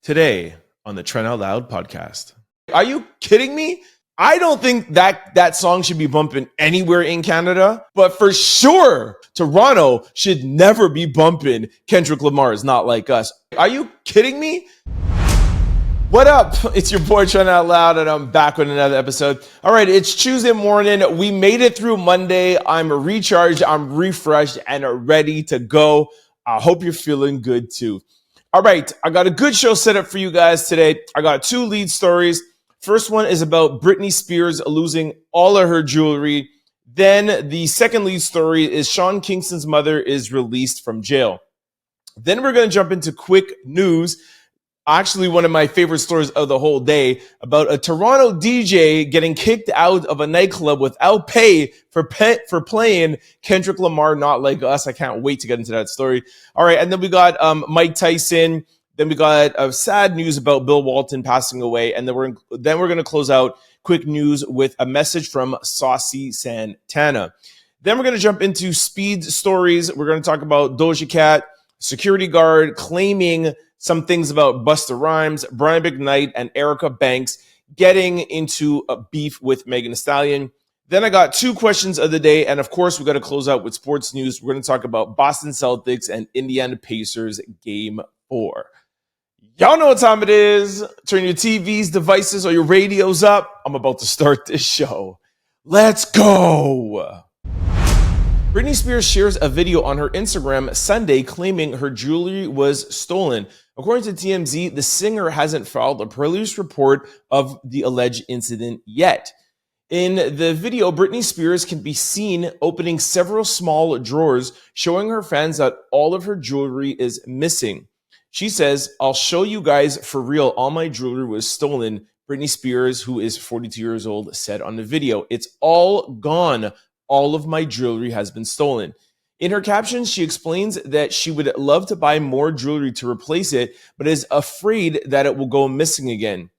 Today on the Trent Out Loud podcast. Are you kidding me? I don't think that song should be bumping anywhere in Canada, but for sure, Toronto should never be bumping Kendrick Lamar's Not Like Us. Are you kidding me? What up? It's your boy Trent Out Loud, and I'm back with another episode. All right, it's Tuesday morning. We made it through Monday. I'm recharged, I'm refreshed, and ready to go. I hope you're feeling good too. All right, I got a good show set up for you guys today. I got two lead stories. First one is about Britney Spears losing all of her jewelry. Then the second lead story is Sean Kingston's mother is released from jail. Then we're going to jump into quick news. Actually, one of my favorite stories of the whole day about a Toronto DJ getting kicked out of a nightclub without pay for playing Kendrick Lamar Not Like Us. I can't wait to get into that story. All right, and then we got Mike Tyson. Then we got sad news about Bill Walton passing away, and then we're going to close out quick news with a message from Saucy Santana. Then we're going to jump into speed stories. We're going to talk about Doja Cat, security guard claiming some things about Busta Rhymes, Brian McKnight, and Erica Banks getting into a beef with Megan Thee Stallion. Then I got two questions of the day, and of course, we got to close out with sports news. We're going to talk about Boston Celtics and Indiana Pacers Game 4. Y'all know what time it is. Turn your TVs, devices, or your radios up. I'm about to start this show. Let's go. Britney Spears shares a video on her Instagram Sunday claiming her jewelry was stolen. According to TMZ, the singer hasn't filed a police report of the alleged incident yet. In the video, Britney Spears can be seen opening several small drawers, showing her fans that all of her jewelry is missing. She says, "I'll show you guys for real, all my jewelry was stolen," Britney Spears, who is 42 years old, said on the video. "It's all gone. All of my jewelry has been stolen." In her caption, she explains that she would love to buy more jewelry to replace it, but is afraid that it will go missing again.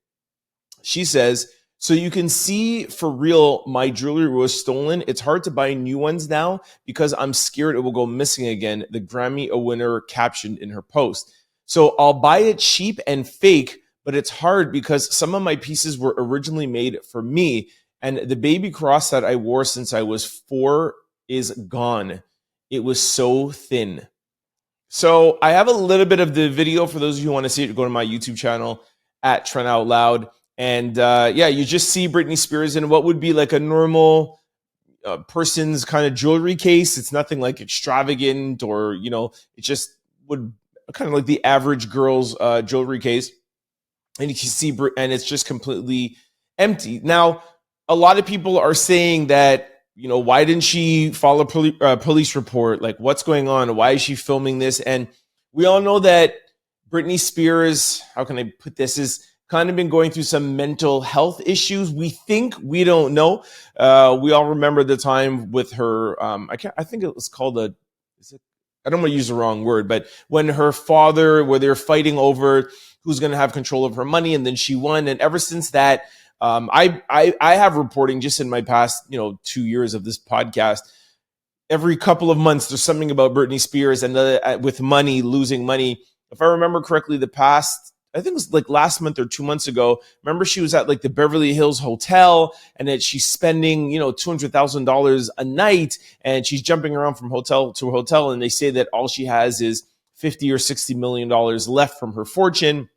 She says, "So you can see for real, my jewelry was stolen. It's hard to buy new ones now because I'm scared it will go missing again," the Grammy winner captioned in her post. "So I'll buy it cheap and fake, but it's hard because some of my pieces were originally made for me. And the baby cross that I wore since I was 4 is gone. It was so thin." So I have a little bit of the video for those of you who want to see it. Go to my YouTube channel at Trent Out Loud. And you just see Britney Spears in what would be like a normal person's kind of jewelry case. It's nothing like extravagant or, it just would kind of like the average girl's jewelry case. And you can see, and it's just completely empty. Now, a lot of people are saying that, why didn't she file a police report? Like, what's going on? Why is she filming this? And we all know that Britney Spears, how can I put this, has kind of been going through some mental health issues. We don't know. We all remember the time with her, I think it was called I don't want to use the wrong word, but when her father, where they're fighting over who's going to have control of her money, and then she won. And ever since that, I have reporting just in my past, 2 years of this podcast. Every couple of months, there's something about Britney Spears and with money, losing money. If I remember correctly, I think it was like last month or 2 months ago. Remember, she was at like the Beverly Hills Hotel, and that she's spending, $200,000 a night, and she's jumping around from hotel to hotel. And they say that all she has is $50 or $60 million left from her fortune,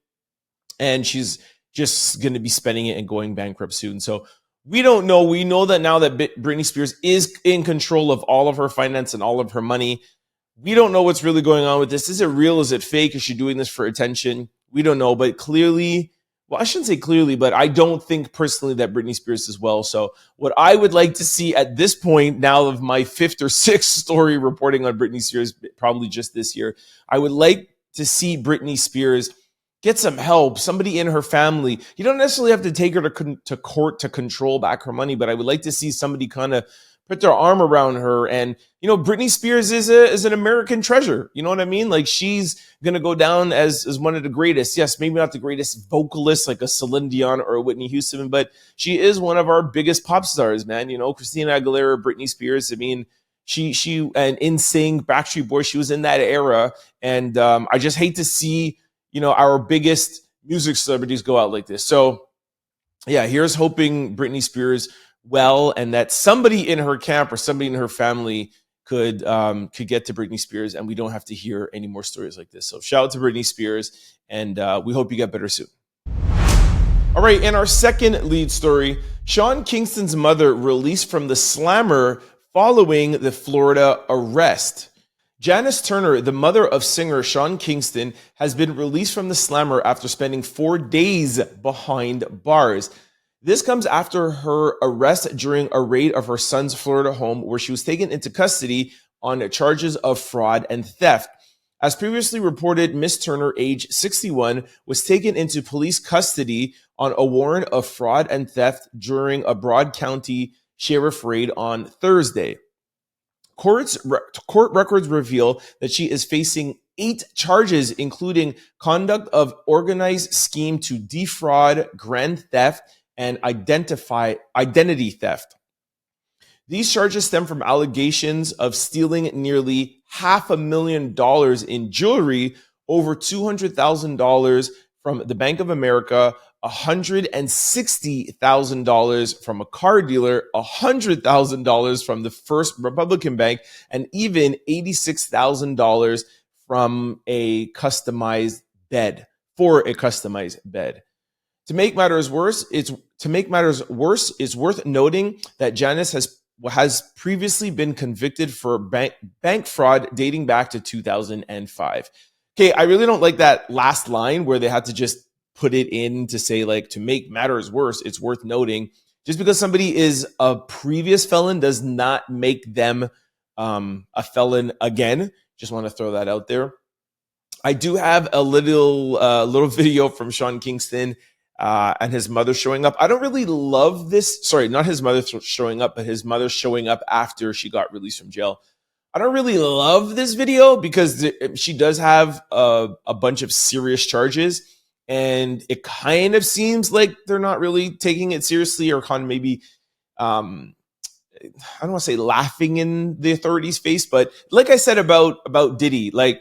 and she's just going to be spending it and going bankrupt soon. So we don't know. We know that now that Britney Spears is in control of all of her finance and all of her money. We don't know what's really going on with this. Is it real? Is it fake? Is she doing this for attention? We don't know. But clearly, well, I shouldn't say clearly, but I don't think personally that Britney Spears is well. So what I would like to see at this point, now of my 5th or 6th story reporting on Britney Spears, probably just this year, I would like to see Britney Spears get some help, somebody in her family. You don't necessarily have to take her to court to control back her money, but I would like to see somebody kind of put their arm around her. And, Britney Spears is an American treasure. You know what I mean? Like, she's going to go down as one of the greatest. Yes, maybe not the greatest vocalist like a Celine Dion or a Whitney Houston, but she is one of our biggest pop stars, man. Christina Aguilera, Britney Spears. I mean, she and NSYNC, Backstreet Boys, she was in that era. And I just hate to see our biggest music celebrities go out like this. So yeah, here's hoping Britney Spears well, and that somebody in her camp or somebody in her family could get to Britney Spears, and we don't have to hear any more stories like this. So shout out to Britney Spears, and we hope you get better soon. All right, in our second lead story, Sean Kingston's mother released from the slammer following the Florida arrest. Janice Turner, the mother of singer Sean Kingston, has been released from the slammer after spending 4 days behind bars. This comes after her arrest during a raid of her son's Florida home, where she was taken into custody on charges of fraud and theft. As previously reported, Miss Turner, age 61, was taken into police custody on a warrant of fraud and theft during a Broad County sheriff raid on Thursday. Court records reveal that she is facing 8 charges, including conduct of organized scheme to defraud, grand theft, and identity theft. These charges stem from allegations of stealing nearly $500,000 in jewelry, over $200,000 from the Bank of America, $160,000 from a car dealer, $100,000 from the First Republican Bank, and even $86,000 from a customized bed, for a customized bed. To make matters worse, it's worth noting that Janice has previously been convicted for bank fraud dating back to 2005. Okay, I really don't like that last line where they had to just put it in to say, like, to make matters worse, it's worth noting. Just because somebody is a previous felon does not make them a felon again. Just want to throw that out there. I do have a little video from Sean Kingston and his mother showing up. I don't really love this. Sorry, not his mother showing up, but his mother showing up after she got released from jail. I don't really love this video because she does have a bunch of serious charges, and it kind of seems like they're not really taking it seriously, or kind of maybe, I don't want to say laughing in the authorities' face, but like I said about Diddy, like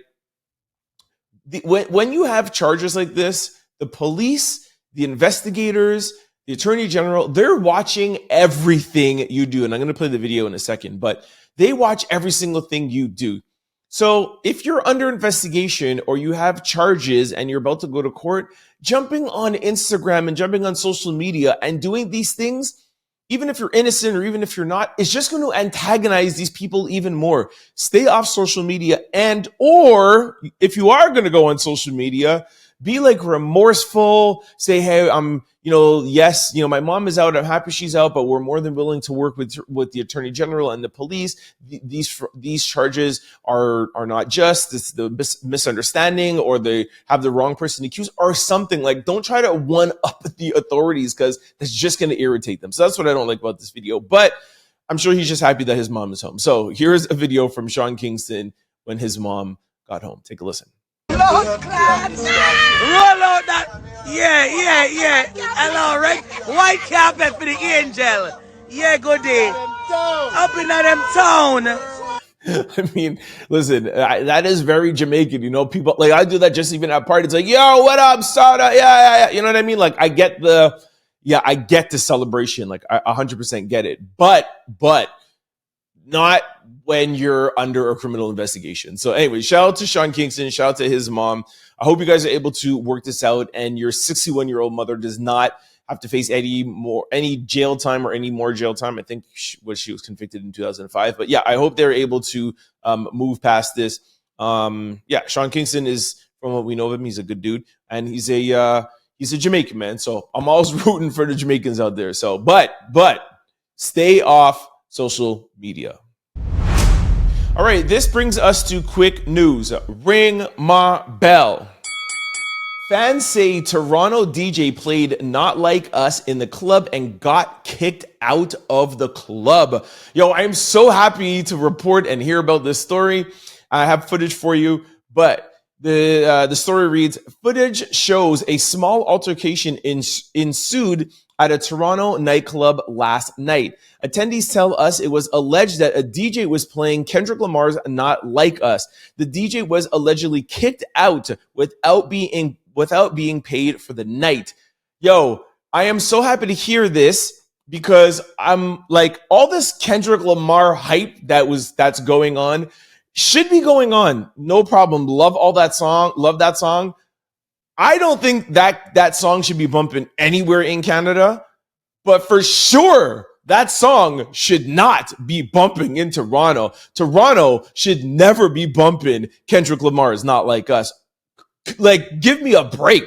when you have charges like this, the police, the investigators, the attorney general, they're watching everything you do. And I'm going to play the video in a second, but they watch every single thing you do. So if you're under investigation or you have charges and you're about to go to court, jumping on Instagram and jumping on social media and doing these things, even if you're innocent or even if you're not, it's just going to antagonize these people even more. Stay off social media, and or if you are going to go on social media, be like remorseful, say, hey, yes, my mom is out. I'm happy she's out, but we're more than willing to work with the attorney general and the police. These charges are not just. It's the misunderstanding, or they have the wrong person accused or something. Like, don't try to one up the authorities, because that's just going to irritate them. So that's what I don't like about this video, but I'm sure he's just happy that his mom is home. So here's a video from Sean Kingston when his mom got home. Take a listen. Roll out that. Yeah. Hello, right? White carpet for the angel. Yeah, good day. Up in them town. I mean, listen, that is very Jamaican. People, like, I do that just even at parties. Like, yo, what up, soda? Yeah. You know what I mean? Like, I get the celebration. Like, I 100% get it. But not when you're under a criminal investigation. So anyway, shout out to Sean Kingston. Shout out to his mom. I hope you guys are able to work this out, and your 61-year-old mother does not have to face any jail time or any more jail time. I think she was convicted in 2005. But yeah, I hope they're able to move past this. Sean Kingston is, from what we know of him, he's a good dude, and he's a Jamaican man. So I'm always rooting for the Jamaicans out there. So, but stay off social media. All right, this brings us to quick news. Ring my bell. Fans say Toronto DJ played Not Like Us in the club and got kicked out of the club. Yo, I'm so happy to report and hear about this story. I have footage for you, but the story reads, footage shows a small altercation ensued at a Toronto nightclub last night. Attendees tell us it was alleged that a DJ was playing Kendrick Lamar's Not Like Us. The DJ was allegedly kicked out without being without being paid for the night. Yo, I am so happy to hear this because I'm like, all this Kendrick Lamar hype that's going on should be going on. No problem. Love all that song. Love that song. I don't think that song should be bumping anywhere in Canada, but for sure, that song should not be bumping in Toronto. Toronto should never be bumping Kendrick Lamar's Not Like Us. Like, give me a break.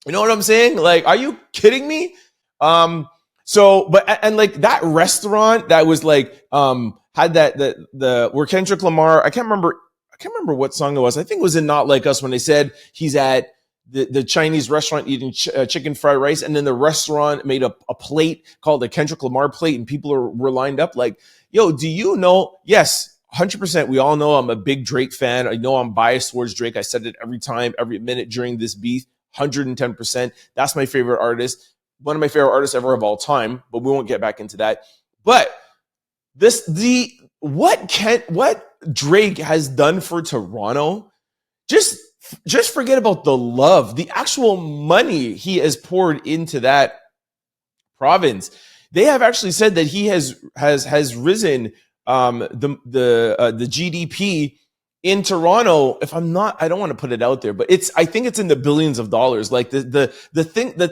You know what I'm saying? Like, are you kidding me? But like that restaurant that was like, had the where Kendrick Lamar, I can't remember what song it was. I think it was in Not Like Us when they said he's at the Chinese restaurant eating chicken fried rice, and then the restaurant made a plate called the Kendrick Lamar plate, and people were lined up like, yo, do you know? Yes, 100%. We all know I'm a big Drake fan. I know I'm biased towards Drake. I said it every time, every minute during this beef. 110%. That's my favorite artist. One of my favorite artists ever of all time, but we won't get back into that. But what Drake has done for Toronto, just forget about the love, the actual money he has poured into that province. They have actually said that he has risen the GDP in Toronto. If I'm not, I don't want to put it out there, but I think it's in the billions of dollars. Like the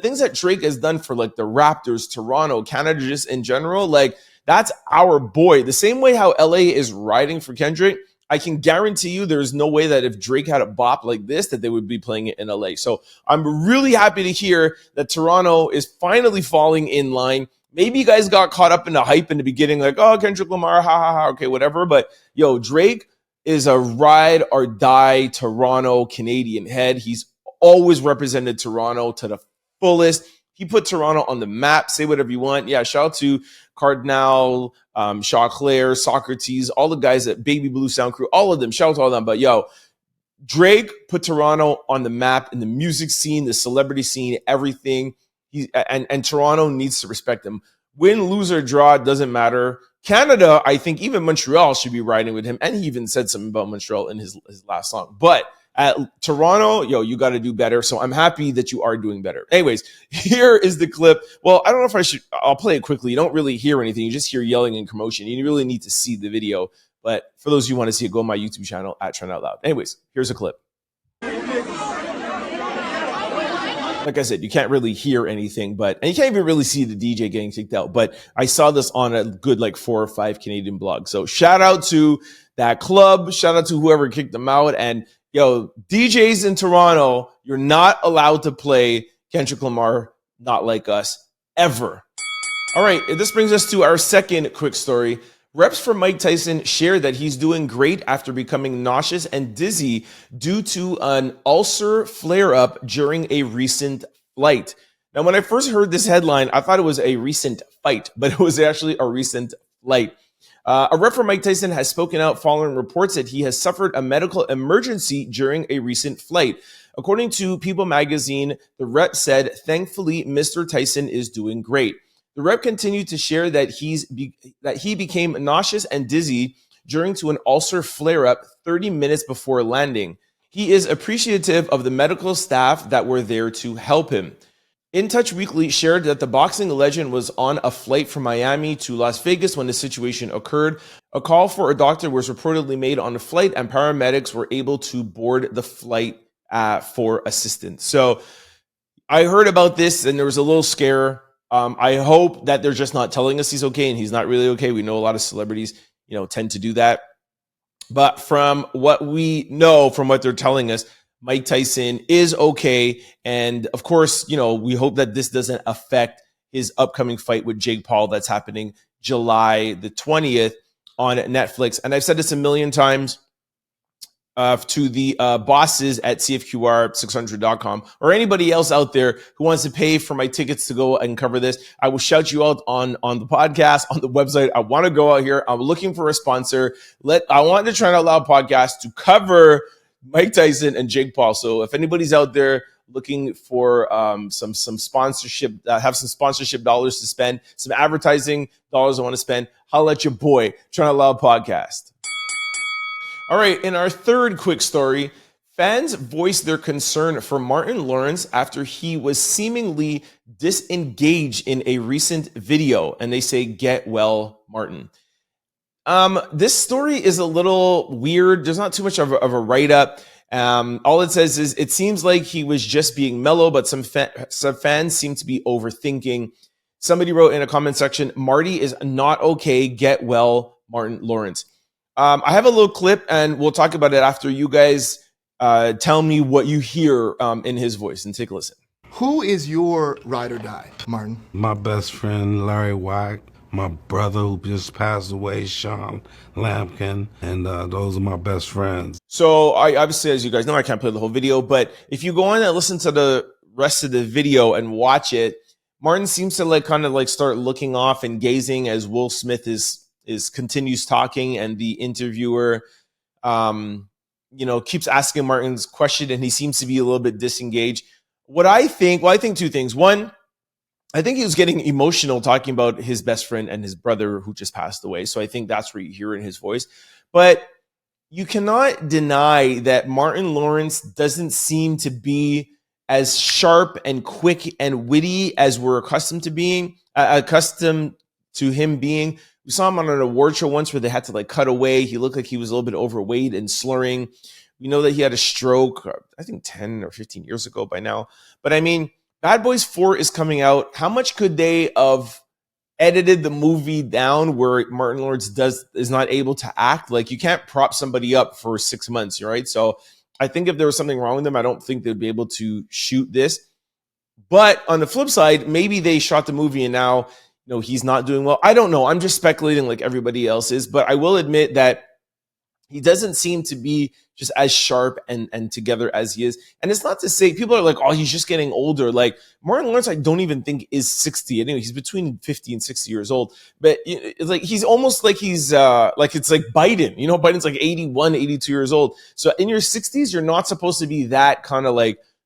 things that Drake has done for like the Raptors, Toronto, Canada, just in general, like that's our boy. The same way how LA is riding for Kendrick, I can guarantee you there's no way that if Drake had a bop like this, that they would be playing it in LA. So I'm really happy to hear that Toronto is finally falling in line. Maybe you guys got caught up in the hype in the beginning, like, oh, Kendrick Lamar, ha, ha, ha, okay, whatever. But, yo, Drake is a ride or die Toronto Canadian head. He's always represented Toronto to the fullest. He put Toronto on the map. Say whatever you want. Yeah, shout out to Cardinal, Chauclair, Socrates, all the guys at Baby Blue Sound Crew, all of them. Shout out to all of them. But, yo, Drake put Toronto on the map in the music scene, the celebrity scene, everything. And Toronto needs to respect him. Win, lose, or draw, it doesn't matter. Canada, I think even Montreal should be riding with him. And he even said something about Montreal in his last song. But at Toronto, yo, you got to do better. So I'm happy that you are doing better. Anyways, here is the clip. Well, I don't know if I'll play it quickly. You don't really hear anything. You just hear yelling and commotion. You really need to see the video. But for those of you who want to see it, go to my YouTube channel at Trend Out Loud. Anyways, here's a clip. Like I said, you can't really hear anything, and you can't even really see the DJ getting kicked out. But I saw this on a good 4 or 5 Canadian blogs. So shout out to that club. Shout out to whoever kicked them out. And yo, DJs in Toronto, you're not allowed to play Kendrick Lamar, Not Like Us, ever. All right, this brings us to our second quick story. Reps for Mike Tyson shared that he's doing great after becoming nauseous and dizzy due to an ulcer flare-up during a recent flight. Now, when I first heard this headline, I thought it was a recent fight, but it was actually a recent flight. A rep for Mike Tyson has spoken out following reports that he has suffered a medical emergency during a recent flight. According to People magazine, the rep said, "Thankfully, Mr. Tyson is doing great." The rep continued to share that he became nauseous and dizzy during to an ulcer flare-up 30 minutes before landing. He is appreciative of the medical staff that were there to help him. In Touch Weekly shared that the boxing legend was on a flight from Miami to Las Vegas when the situation occurred. A call for a doctor was reportedly made on the flight, and paramedics were able to board the flight for assistance. So I heard about this, and there was a little scare. I hope that they're just not telling us he's okay and he's not really okay. We know a lot of celebrities, tend to do that. But from what we know, from what they're telling us, Mike Tyson is okay. And of course, we hope that this doesn't affect his upcoming fight with Jake Paul that's happening July the 20th on Netflix. And I've said this a million times. To the bosses at CFQR600.com or anybody else out there who wants to pay for my tickets to go and cover this. I will shout you out on the podcast, on the website. I want to go out here. I'm looking for a sponsor. I want the Trend Out Loud podcast to cover Mike Tyson and Jake Paul. So if anybody's out there looking for some sponsorship, have some sponsorship dollars to spend, some advertising dollars I want to spend, holla at your boy, Trend Out Loud podcast. All right, in our third quick story, Fans voiced their concern for Martin Lawrence after he was seemingly disengaged in a recent video, and they say, "Get well, Martin." This story is a little weird. There's not too much of a write-up. All it says is it seems like he was just being mellow, but some fans seem to be overthinking. Somebody wrote in a comment section, "Marty is not okay. Get well, Martin Lawrence." I have a little clip, and we'll talk about it after you guys tell me what you hear in his voice, and take a listen. Who is your ride or die, Martin? My best friend, Larry Wack. My brother who just passed away, Sean Lampkin, and those are my best friends. So I obviously, as you guys know, I can't play the whole video, but if you go on and listen to the rest of the video and watch it, Martin seems to kind of start looking off and gazing as Will Smith is continues talking, and the interviewer keeps asking Martin's question, and he seems to be a little bit disengaged. I think two things. One, I think he was getting emotional talking about his best friend and his brother who just passed away. So I think that's where you hear in his voice. But you cannot deny that Martin Lawrence doesn't seem to be as sharp and quick and witty as we're accustomed to him being. We saw him on an award show once where they had to cut away. He looked like he was a little bit overweight and slurring. We know that he had a stroke, I think 10 or 15 years ago by now. But I mean, Bad Boys 4 is coming out. How much could they have edited the movie down where Martin Lawrence is not able to act? You can't prop somebody up for 6 months, right? So I think if there was something wrong with them, I don't think they'd be able to shoot this. But on the flip side, maybe they shot the movie and now he's not doing well. I don't know. I'm just speculating like everybody else is. But I will admit that he doesn't seem to be just as sharp and together as he is. And it's not to say people are like, oh, he's just getting older. Martin Lawrence, I don't even think is 60. Anyway, he's between 50 and 60 years old. But it's he's almost like he's it's like Biden. Biden's 81, 82 years old. So in your 60s, you're not supposed to be that kind of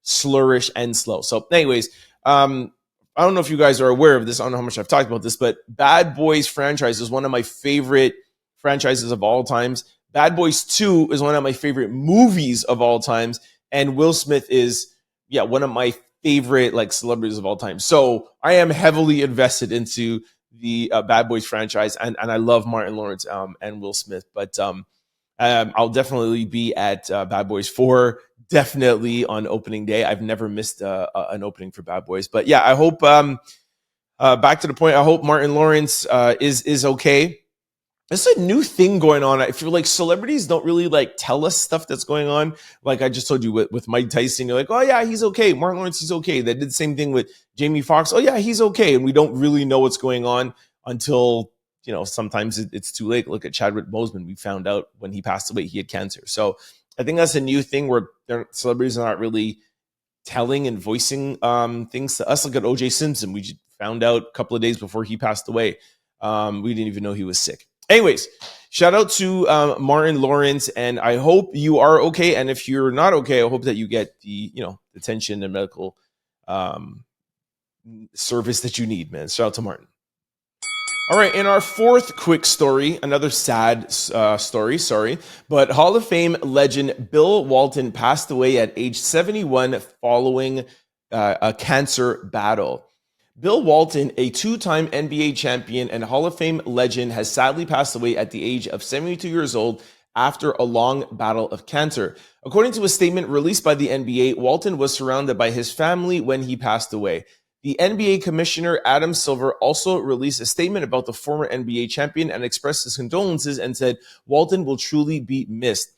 slurish and slow. So anyways, I don't know if you guys are aware of this. I don't know how much I've talked about this, but Bad Boys franchise is one of my favorite franchises of all times. Bad Boys 2 is one of my favorite movies of all times. And Will Smith is, one of my favorite celebrities of all time. So I am heavily invested into the Bad Boys franchise. And I love Martin Lawrence and Will Smith. But I'll definitely be at Bad Boys 4, definitely on opening day. I've never missed an opening for Bad Boys. But yeah, I hope, back to the point, I hope Martin Lawrence is okay. It's a new thing going on. I feel like celebrities don't really tell us stuff that's going on. Like I just told you with Mike Tyson, you're like, oh yeah, he's okay. Martin Lawrence, he's okay. They did the same thing with Jamie Foxx. Oh yeah, he's okay. And we don't really know what's going on until, sometimes it's too late. Look at Chadwick Boseman. We found out when he passed away, he had cancer. So I think that's a new thing where celebrities are not really telling and voicing things to us. Look at O.J. Simpson. We just found out a couple of days before he passed away. We didn't even know he was sick. Anyways, shout out to Martin Lawrence, and I hope you are okay. And if you're not okay, I hope that you get the attention and medical service that you need, man. Shout out to Martin. All right, in our fourth quick story, another sad story, but Hall of Fame legend Bill Walton passed away at age 71 following a cancer battle. Bill Walton, a two-time NBA champion and Hall of Fame legend, has sadly passed away at the age of 72 years old after a long battle of cancer. According to a statement released by the NBA, Walton was surrounded by his family when he passed away. The NBA commissioner, Adam Silver, also released a statement about the former NBA champion and expressed his condolences and said, Walton will truly be missed.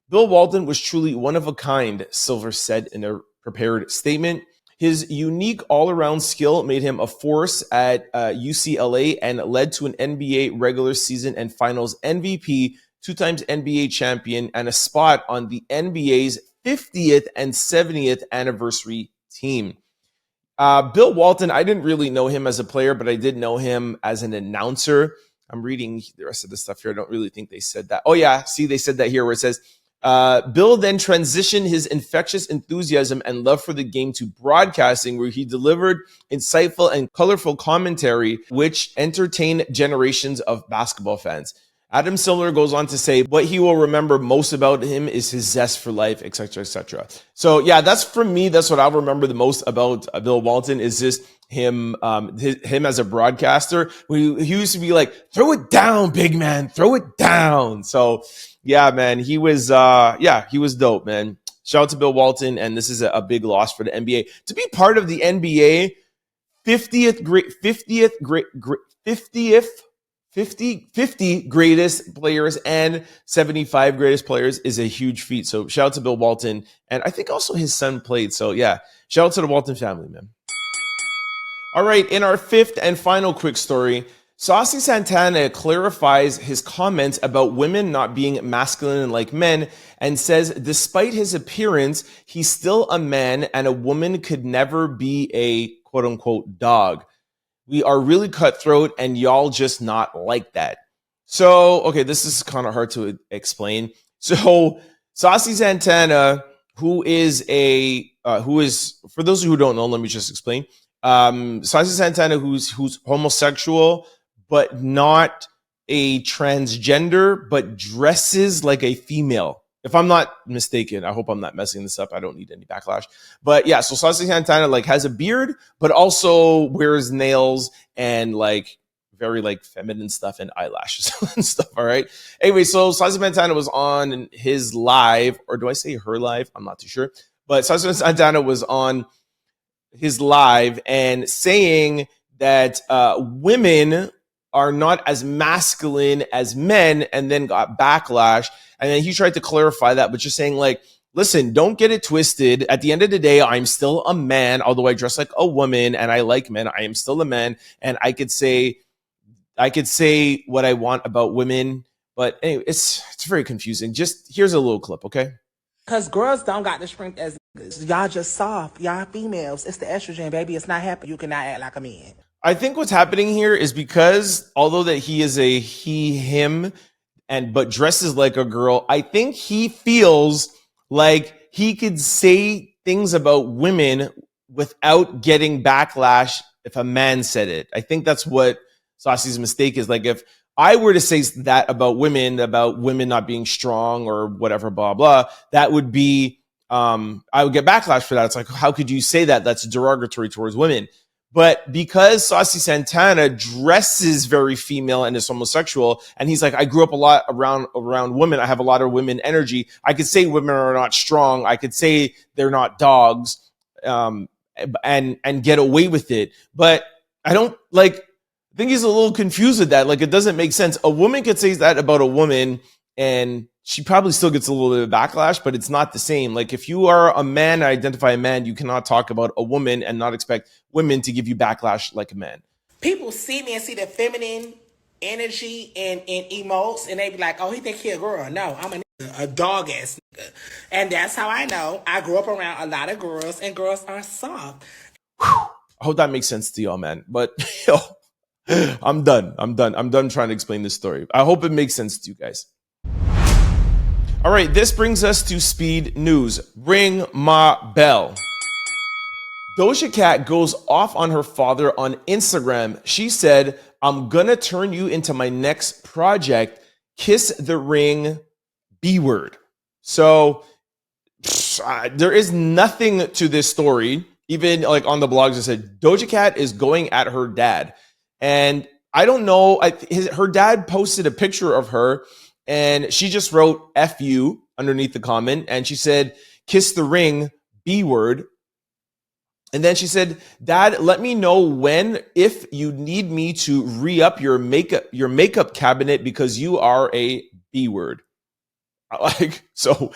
Bill Walton was truly one of a kind, Silver said in a prepared statement. His unique all-around skill made him a force at UCLA and led to an NBA regular season and finals MVP, two times NBA champion, and a spot on the NBA's 50th and 70th anniversary team. Bill Walton, I didn't really know him as a player, but I did know him as an announcer. I'm reading the rest of the stuff here. I don't really think they said that. Oh, yeah. See, they said that here where it says, Bill then transitioned his infectious enthusiasm and love for the game to broadcasting, where he delivered insightful and colorful commentary, which entertained generations of basketball fans. Adam Silver goes on to say what he will remember most about him is his zest for life, etc., etc. So yeah, that's for me. That's what I'll remember the most about Bill Walton is just him, him as a broadcaster. He used to be like, "Throw it down, big man, throw it down." So yeah, man, he was dope, man. Shout out to Bill Walton, and this is a big loss for the NBA to be part of the NBA 50 greatest players and 75 greatest players is a huge feat. So shout out to Bill Walton. And I think also his son played. So yeah, shout out to the Walton family, man. All right, in our fifth and final quick story, Saucy Santana clarifies his comments about women not being masculine like men and says despite his appearance, he's still a man and a woman could never be a quote unquote dog. We are really cutthroat and y'all just not like that. So, okay, this is kind of hard to explain. So, Saucy Santana, who is for those who don't know, let me just explain. Saucy Santana, who's homosexual, but not a transgender, but dresses like a female. If I'm not mistaken, I hope I'm not messing this up. I don't need any backlash. But yeah, so Saucy Santana like has a beard, but also wears nails and like very like feminine stuff and eyelashes and stuff. All right. Anyway, so Saucy Santana was on his live, or do I say her live? I'm not too sure. But Saucy Santana was on his live and saying that women are not as masculine as men, and then got backlash. And then he tried to clarify that, but just saying like, listen, don't get it twisted. At the end of the day, I'm still a man, although I dress like a woman and I like men. I am still a man, and I could say what I want about women. But anyway, it's very confusing. Just here's a little clip, okay? Because girls don't got the strength as niggas. Y'all just soft. Y'all females. It's the estrogen, baby. It's not happening. You cannot act like a man. I think what's happening here is because although that he is a he, him, but dresses like a girl, I think he feels like he could say things about women without getting backlash if a man said it. I think that's what Saucy's mistake is. Like if I were to say that about women not being strong or whatever, blah, blah, that would be, I would get backlash for that. It's like, how could you say that? That's derogatory towards women. But because Saucy Santana dresses very female and is homosexual, and he's like, I grew up a lot around women. I have a lot of women energy. I could say women are not strong. I could say they're not dogs, and get away with it. But I don't like. I think he's a little confused with that. Like, it doesn't make sense. A woman could say that about a woman, and she probably still gets a little bit of backlash, but it's not the same. Like, if you are a man, identify a man, you cannot talk about a woman and not expect women to give you backlash like a man. People see me and see the feminine energy and emotes, and they be like, oh, he think he a girl. No, I'm a dog ass nigga. And that's how I know. I grew up around a lot of girls, and girls are soft. I hope that makes sense to y'all, man. But yo, I'm done. I'm done trying to explain this story. I hope it makes sense to you guys. All right, this brings us to speed news. Ring my bell. Doja Cat goes off on her father on Instagram. She said, I'm gonna turn you into my next project. Kiss the ring, B word. So there is nothing to this story. Even like on the blogs, it said Doja Cat is going at her dad. And I don't know, her dad posted a picture of her and she just wrote F you underneath the comment. And she said, kiss the ring, B word. And then she said, Dad, let me know if you need me to re-up your makeup cabinet because you are a B word. So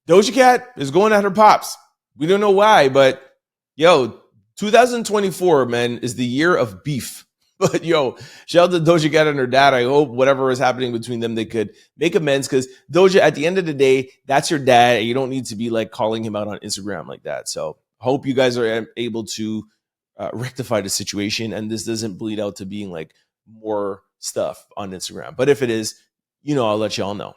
Doja Cat is going at her pops. We don't know why, but yo, 2024, man, is the year of beef. But yo, shout out to Doja Cat and her dad. I hope whatever is happening between them, they could make amends, because Doja, at the end of the day, that's your dad. And you don't need to be like calling him out on Instagram like that. So hope you guys are able to rectify the situation and this doesn't bleed out to being like more stuff on Instagram. But if it is, I'll let y'all know.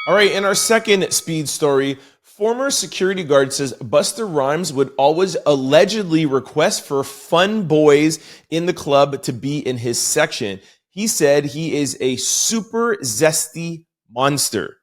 All right, in our second speed story, former security guard says Busta Rhymes would always allegedly request for fun boys in the club to be in his section. He said he is a super zesty monster.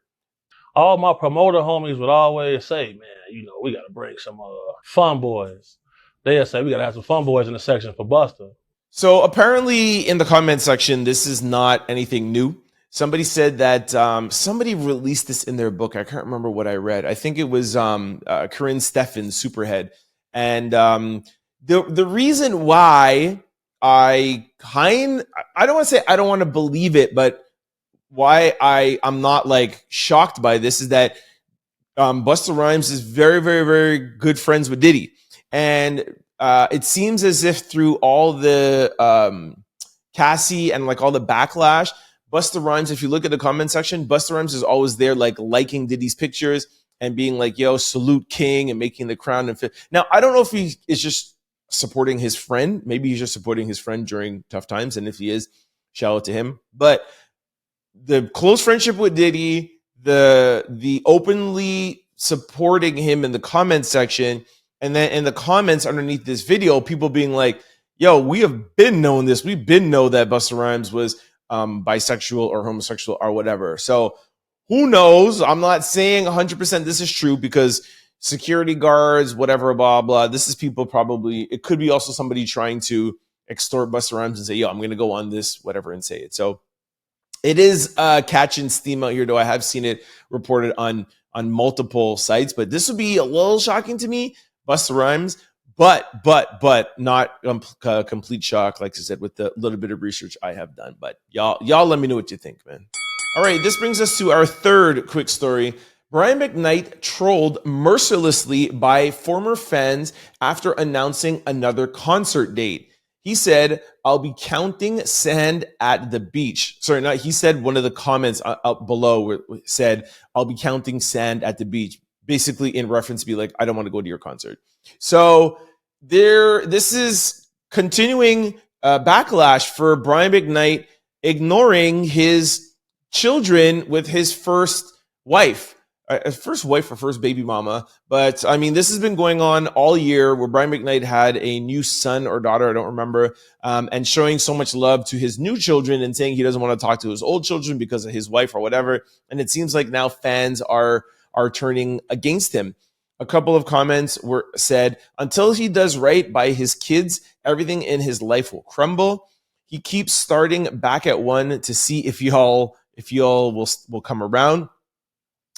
All my promoter homies would always say, man, we got to bring some fun boys. They'll say, we got to have some fun boys in the section for Busta. So apparently in the comment section, this is not anything new. Somebody said that somebody released this in their book. I can't remember what I read. I think it was Corinne Steffen's Superhead. And the reason why I don't want to say I don't want to believe it, but why I'm not like shocked by this is that Busta Rhymes is very, very, very good friends with Diddy. And it seems as if through all the Cassie and like all the backlash, Busta Rhymes, if you look at the comment section, Busta Rhymes is always there like liking Diddy's pictures and being like, yo, salute King and making the crown. And now, I don't know if he is just supporting his friend. Maybe he's just supporting his friend during tough times. And if he is, shout out to him. But the close friendship with Diddy, the openly supporting him in the comment section, and then in the comments underneath this video, people being like, yo, we have been knowing this. We've been know that Busta Rhymes was bisexual or homosexual or whatever. So who knows? I'm not saying 100% this is true because security guards, whatever, blah, blah. This is people probably, it could be also somebody trying to extort Busta Rhymes and say, yo, I'm going to go on this, whatever, and say it. So it is catching steam out here, though. I have seen it reported on multiple sites, but this would be a little shocking to me, Busta Rhymes, but not a complete shock, like I said, with the little bit of research I have done. But y'all let me know what you think, man. All right, this brings us to our third quick story. Brian McKnight trolled mercilessly by former fans after announcing another concert date. He said, I'll be counting sand at the beach. Sorry, not he said, one of the comments up below said, I'll be counting sand at the beach. Basically in reference to be like, I don't want to go to your concert. So this is continuing backlash for Brian McKnight ignoring his children with his first wife. First wife or first baby mama. But I mean, this has been going on all year where Brian McKnight had a new son or daughter, I don't remember, and showing so much love to his new children and saying he doesn't want to talk to his old children because of his wife or whatever. And it seems like now fans are turning against him. A couple of comments were said, until he does right by his kids, everything in his life will crumble. He keeps starting back at one to see if y'all will come around.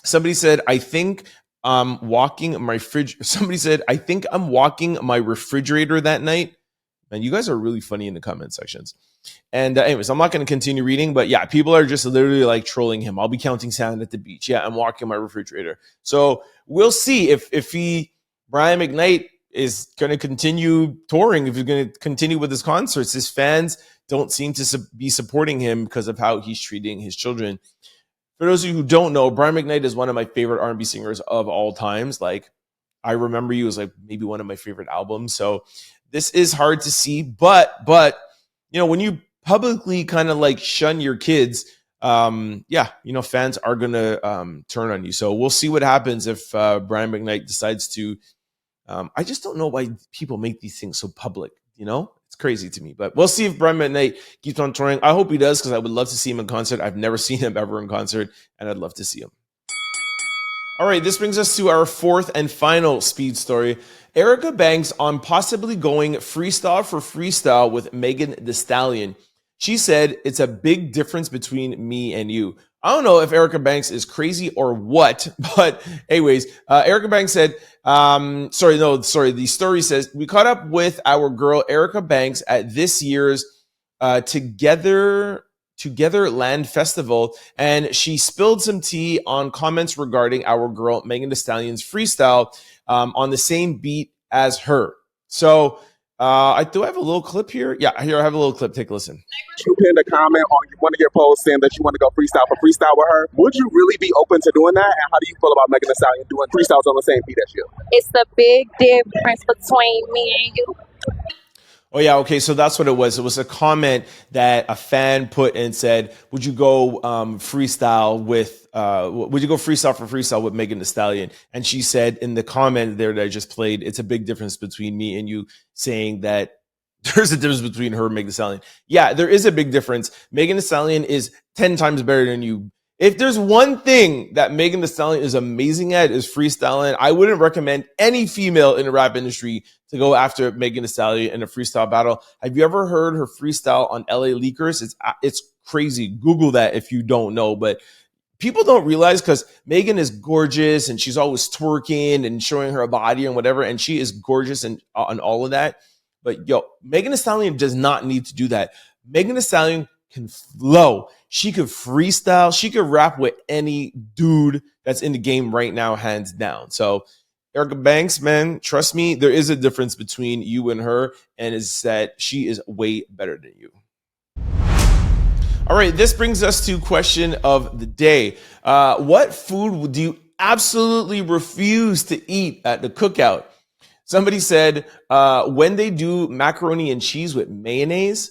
Somebody said, I think I'm walking my fridge. Somebody said, I think I'm walking my refrigerator that night. Man, you guys are really funny in the comment sections. And anyways, I'm not going to continue reading, but yeah, people are just literally like trolling him. I'll be counting sand at the beach. Yeah, I'm walking my refrigerator. So we'll see if Brian McKnight is going to continue touring, if he's going to continue with his concerts. His fans don't seem to be supporting him because of how he's treating his children. For those of you who don't know, Brian McKnight is one of my favorite R&B singers of all times. Like, I Remember You is like maybe one of my favorite albums. So this is hard to see, but you know, when you publicly kind of like shun your kids, fans are gonna turn on you. So we'll see what happens if Brian McKnight decides to. I just don't know why people make these things so public. You know, it's crazy to me. But we'll see if Brian McKnight keeps on touring. I hope he does because I would love to see him in concert. I've never seen him ever in concert, and I'd love to see him. All right, this brings us to our fourth and final speed story. Erica Banks on possibly going freestyle for freestyle with Megan Thee Stallion. She said, it's a big difference between me and you. I don't know if Erica Banks is crazy or what, but anyways, Erica Banks said, the story says, we caught up with our girl Erica Banks at this year's Together Land Festival, and she spilled some tea on comments regarding our girl Megan Thee Stallion's freestyle on the same beat as her. So I do have a little clip here. Yeah, here I have a little clip. Take a listen. You pinned a comment on one of your posts saying that you want to go freestyle with her. Would you really be open to doing that? And how do you feel about Megan Thee Stallion doing freestyles on the same beat as you? It's the big difference between me and you. Oh, yeah. Okay. So that's what it was. It was a comment that a fan put and said, would you go freestyle for freestyle with Megan Thee Stallion? And she said in the comment there that I just played, it's a big difference between me and you, saying that There's a difference between her and Megan Thee Stallion. Yeah, there is a big difference. Megan Thee Stallion is 10 times better than you. If there's one thing that Megan Thee Stallion is amazing at is freestyling. I wouldn't recommend any female in the rap industry to go after Megan Thee Stallion in a freestyle battle. Have you ever heard her freestyle on LA Leakers? It's crazy. Google that if you don't know. But people don't realize because Megan is gorgeous and she's always twerking and showing her body and whatever. And she is gorgeous and on all of that. But yo, Megan Thee Stallion does not need to do that. Megan Thee Stallion can flow. She could freestyle. She could rap with any dude that's in the game right now, hands down. So Erica Banks, man, trust me, there is a difference between you and her, and is that she is way better than you. All right, this brings us to question of the day. What food do you absolutely refuse to eat at the cookout? Somebody said, when they do macaroni and cheese with mayonnaise.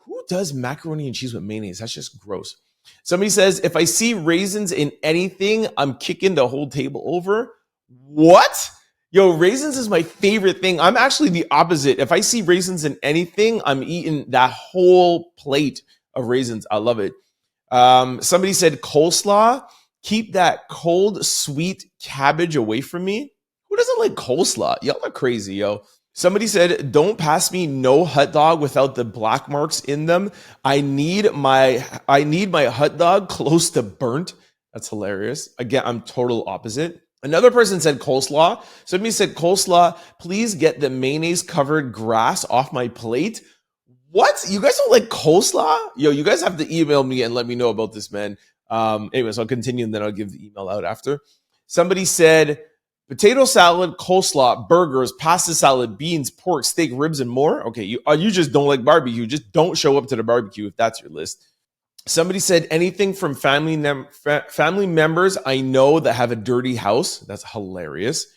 Who does macaroni and cheese with mayonnaise? That's just gross. Somebody says, if I see raisins in anything, I'm kicking the whole table over. What? Yo, raisins is my favorite thing. I'm actually the opposite. If I see raisins in anything, I'm eating that whole plate of raisins. I love it. Somebody said coleslaw. Keep that cold, sweet cabbage away from me. Who doesn't like coleslaw? Y'all are crazy, yo. Somebody said, don't pass me no hot dog without the black marks in them. I need my hot dog close to burnt. That's hilarious. Again, I'm total opposite. Another person said coleslaw. Somebody said coleslaw, please get the mayonnaise covered grass off my plate. What? You guys don't like coleslaw? Yo, you guys have to email me and let me know about this, man. Anyways, I'll continue and then I'll give the email out after. Somebody said potato salad, coleslaw, burgers, pasta salad, beans, pork, steak, ribs, and more. Okay, you just don't like barbecue. Just don't show up to the barbecue if that's your list. Somebody said anything from family members I know that have a dirty house. That's hilarious.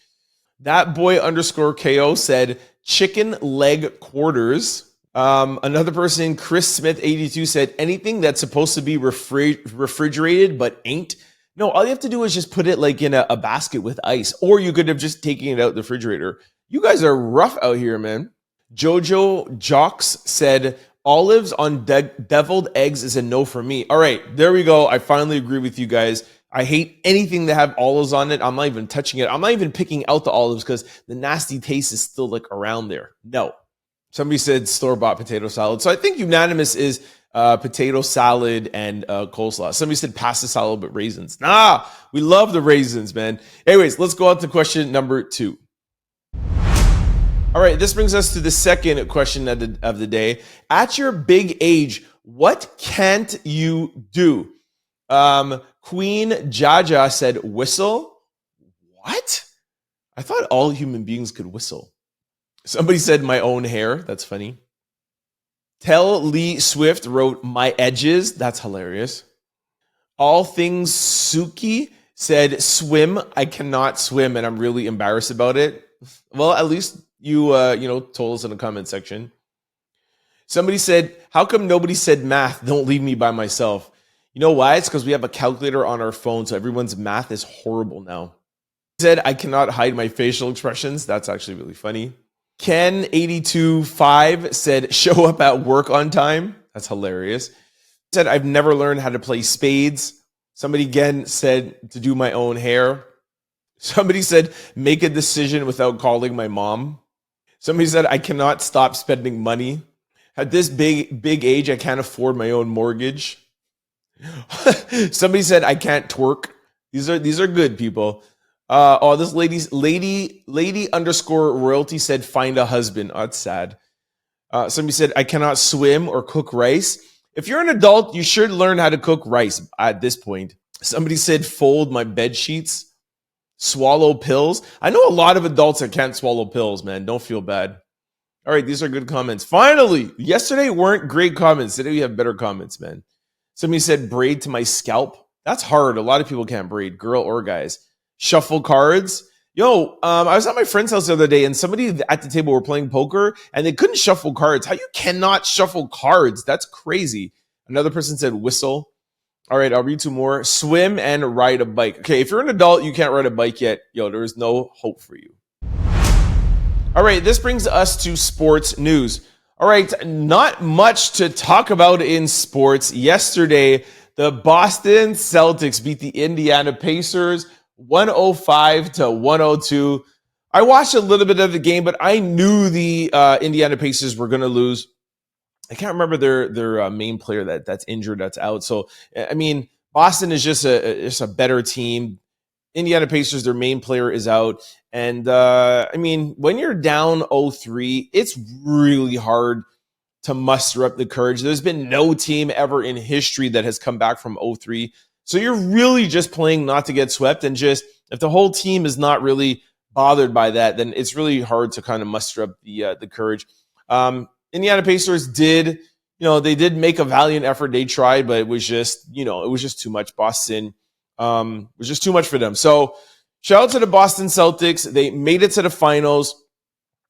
That boy _ KO said chicken leg quarters. Another person, Chris Smith 82 said anything that's supposed to be refrigerated but ain't. No, all you have to do is just put it like in a basket with ice, or you could have just taken it out the refrigerator. You guys are rough out here, man. Jojo Jocks said olives on deviled eggs is a no for me. All right, there we go. I finally agree with you guys. I hate anything that have olives on it. I'm not even touching it. I'm not even picking out the olives because the nasty taste is still like around there. No. Somebody said store-bought potato salad. So I think unanimous is potato salad and coleslaw. Somebody said pasta salad but raisins. Nah, we love the raisins, man. Anyways, let's go on to question number 2. All right, this brings us to the second question of the day. At your big age, what can't you do? Queen Jaja said whistle. What? I thought all human beings could whistle. Somebody said my own hair. That's funny. Tell Lee Swift wrote my edges. That's hilarious. All things Suki said swim. I cannot swim and I'm really embarrassed about it. Well, at least you told us in the comment section. Somebody said, how come nobody said math? Don't leave me by myself. You know why? It's because we have a calculator on our phone, so everyone's math is horrible now. Said I cannot hide my facial expressions. That's actually really funny. Ken825 said, show up at work on time. That's hilarious. Said, I've never learned how to play spades. Somebody again said to do my own hair. Somebody said, make a decision without calling my mom. Somebody said, I cannot stop spending money. At this big age, I can't afford my own mortgage. Somebody said, I can't twerk. These are good people. This lady _ royalty said, find a husband. Oh, that's sad. Somebody said, I cannot swim or cook rice. If you're an adult, you should learn how to cook rice at this point. Somebody said, fold my bed sheets, swallow pills. I know a lot of adults that can't swallow pills, man. Don't feel bad. All right, these are good comments. Finally, yesterday weren't great comments. Today we have better comments, man. Somebody said, braid to my scalp. That's hard. A lot of people can't braid, girl or guys. Shuffle cards. Yo, I was at my friend's house the other day and somebody at the table were playing poker and they couldn't shuffle cards. How you cannot shuffle cards? That's crazy. Another person said whistle. All right, I'll read 2 more. Swim and ride a bike. Okay, if you're an adult, you can't ride a bike yet. Yo, there is no hope for you. All right, this brings us to sports news. All right, not much to talk about in sports. Yesterday, the Boston Celtics beat the Indiana Pacers 105-102. I watched a little bit of the game, but I knew the Indiana Pacers were going to lose. I can't remember their main player that's injured, that's out. So, I mean, Boston is just a better team. Indiana Pacers, their main player is out. And, I mean, when you're down 0-3, it's really hard to muster up the courage. There's been no team ever in history that has come back from 0-3. So you're really just playing not to get swept. And just if the whole team is not really bothered by that, then it's really hard to kind of muster up the courage. Indiana Pacers did make a valiant effort. They tried, but it was just too much. Boston was just too much for them. So shout out to the Boston Celtics. They made it to the finals.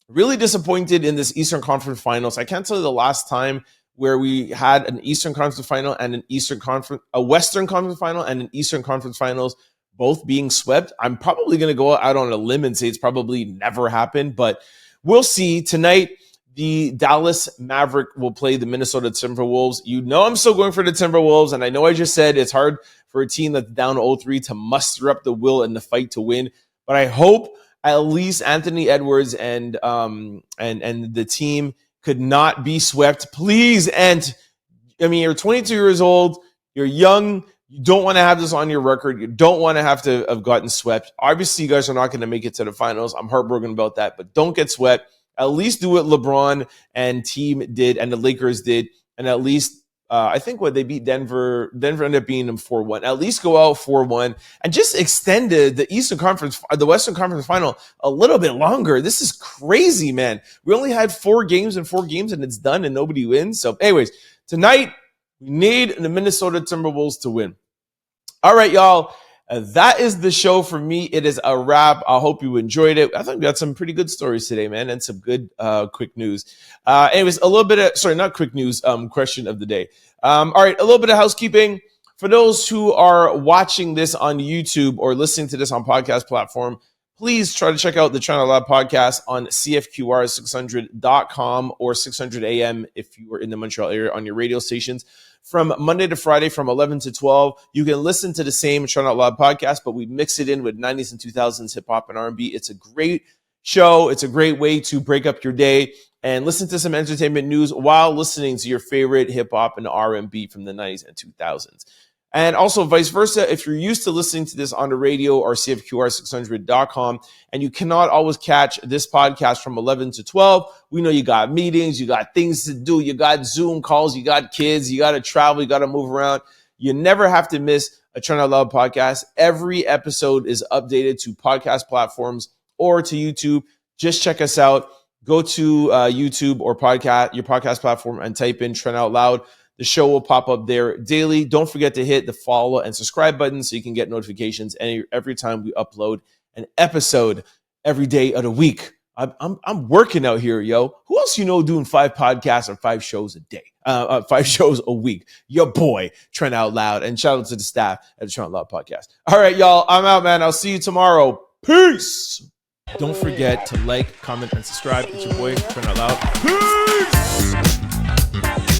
Really disappointed in this Eastern Conference Finals. I can't tell you the last time where we had an Eastern Conference Final and a Western Conference Final and an Eastern Conference Finals both being swept. I'm probably going to go out on a limb and say it's probably never happened, but we'll see. Tonight, the Dallas Maverick will play the Minnesota Timberwolves. You know I'm still going for the Timberwolves, and I know I just said it's hard for a team that's down 0-3 to muster up the will and the fight to win, but I hope at least Anthony Edwards and the team could not be swept. Please, and I mean, you're 22 years old, you're young, you don't want to have this on your record, you don't want to have gotten swept. Obviously, you guys are not going to make it to the finals. I'm heartbroken about that, but don't get swept. At least do what LeBron and team did and the Lakers did, and at least I think what they beat Denver ended up being them 4-1. At least go out 4-1 and just extended the Western Conference Final a little bit longer. This is crazy, man. We only had 4 games and it's done and nobody wins. So anyways, tonight we need the Minnesota Timberwolves to win. All right, y'all. That is the show for me. It is a wrap. I hope you enjoyed it. I think we got some pretty good stories today, man, and some good quick news. Anyways, a little bit of, not quick news, question of the day. All right, a little bit of housekeeping. For those who are watching this on YouTube or listening to this on podcast platform, please try to check out the Try Not Loud podcast on CFQR600.com or 600 AM if you are in the Montreal area on your radio stations. From Monday to Friday from 11 to 12, you can listen to the same Try Not Loud podcast, but we mix it in with 90s and 2000s hip-hop and R&B. It's a great show. It's a great way to break up your day and listen to some entertainment news while listening to your favorite hip-hop and R&B from the 90s and 2000s. And also vice versa, if you're used to listening to this on the radio or CFQR600.com and you cannot always catch this podcast from 11 to 12, we know you got meetings, you got things to do, you got Zoom calls, you got kids, you got to travel, you got to move around. You never have to miss a Try Not Loud podcast. Every episode is updated to podcast platforms or to YouTube. Just check us out. Go to YouTube or your podcast platform and type in Try Not Loud. The show will pop up there daily. Don't forget to hit the follow and subscribe button so you can get notifications every time we upload an episode every day of the week. I'm working out here, yo. Who else doing 5 podcasts or 5 shows a day? 5 shows a week. Your boy, Trent Out Loud. And shout out to the staff at the Trent Out Loud podcast. All right, y'all. I'm out, man. I'll see you tomorrow. Peace. Don't forget to like, comment, and subscribe. It's your boy, Trent Out Loud. Peace.